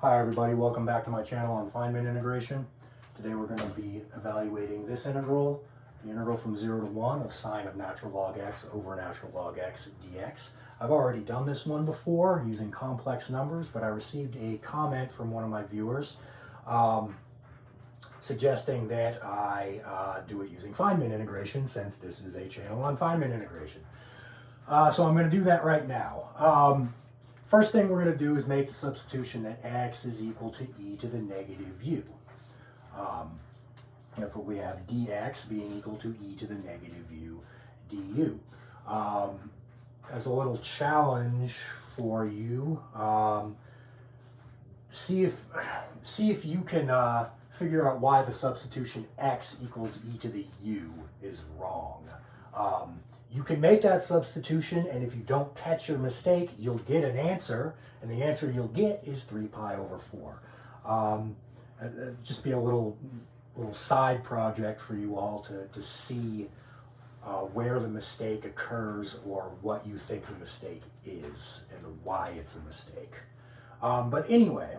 Hi everybody, welcome back to my channel on Feynman integration. Today we're going to be evaluating this integral, the integral from 0 to 1 of sine of natural log x over natural log x dx. I've already done this one before using complex numbers, but I received a comment from one of my viewers suggesting that I do it using Feynman integration, since this is a channel on Feynman integration. So I'm going to do that right now. First thing we're going to do is make the substitution that x is equal to e to the negative u. Therefore, we have dx being equal to e to the negative u du. As a little challenge for you, see if you can figure out why the substitution x equals e to the u is wrong. You can make that substitution, and if you don't catch your mistake, you'll get an answer, and the answer you'll get is 3 pi over 4. Just be a little side project for you all to see where the mistake occurs or what you think the mistake is and why it's a mistake. But anyway,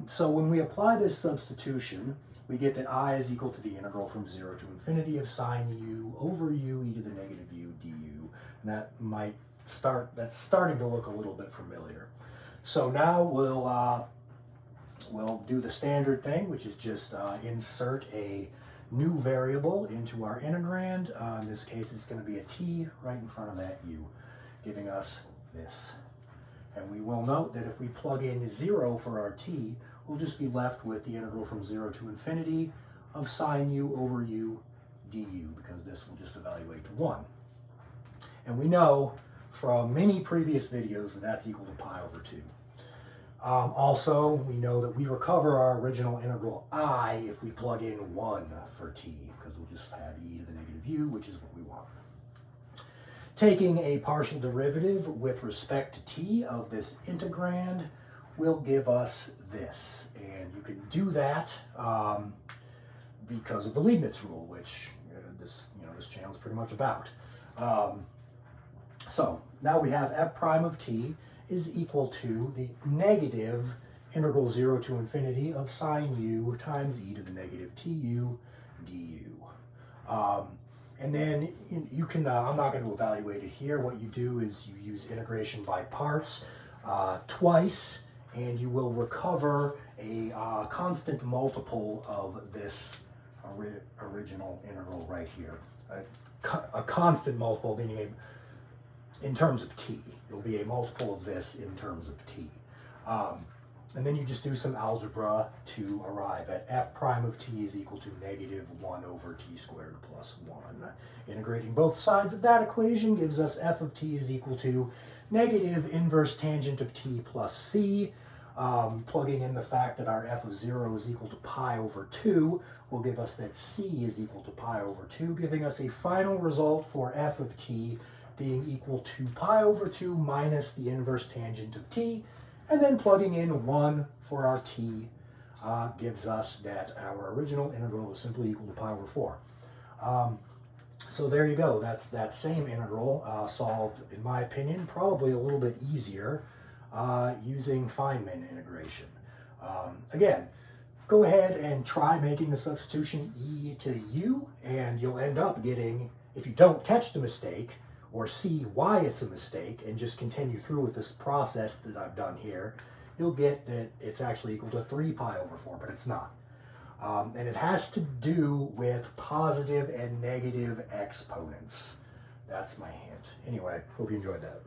so when we apply this substitution, we get that I is equal to the integral from 0 to infinity of sine u over u e to the negative u du. And that's starting to look a little bit familiar. So now we'll do the standard thing, which is just insert a new variable into our integrand. In this case, it's going to be a t right in front of that u, giving us this. And we will note that if we plug in 0 for our t, we'll just be left with the integral from 0 to infinity of sine u over u du, because this will just evaluate to 1. And we know from many previous videos that that's equal to pi over 2. Also, we know that we recover our original integral I if we plug in 1 for t, because we'll just have e to the negative u, which is what we want. Taking a partial derivative with respect to t of this integrand will give us this. And you can do that because of the Leibniz rule, which this channel is pretty much about. So now we have f prime of t is equal to the negative integral 0 to infinity of sine u times e to the negative tu du. And then you can, I'm not going to evaluate it here. What you do is you use integration by parts twice, and you will recover a constant multiple of this original integral right here. A constant multiple meaning in terms of t. It will be a multiple of this in terms of t. And then you just do some algebra to arrive at f prime of t is equal to negative 1 over t squared plus 1. Integrating both sides of that equation gives us f of t is equal to negative inverse tangent of t plus c. Plugging in the fact that our f of 0 is equal to pi over 2 will give us that c is equal to pi over 2, giving us a final result for f of t being equal to pi over 2 minus the inverse tangent of t. And then plugging in 1 for our t gives us that our original integral is simply equal to pi over 4. So there you go. That's that same integral solved, in my opinion, probably a little bit easier using Feynman integration. Again, go ahead and try making the substitution e to the u, and you'll end up getting, if you don't catch the mistake, or see why it's a mistake, and just continue through with this process that I've done here, you'll get that it's actually equal to 3 pi over 4, but it's not. And it has to do with positive and negative exponents. That's my hint. Anyway, hope you enjoyed that.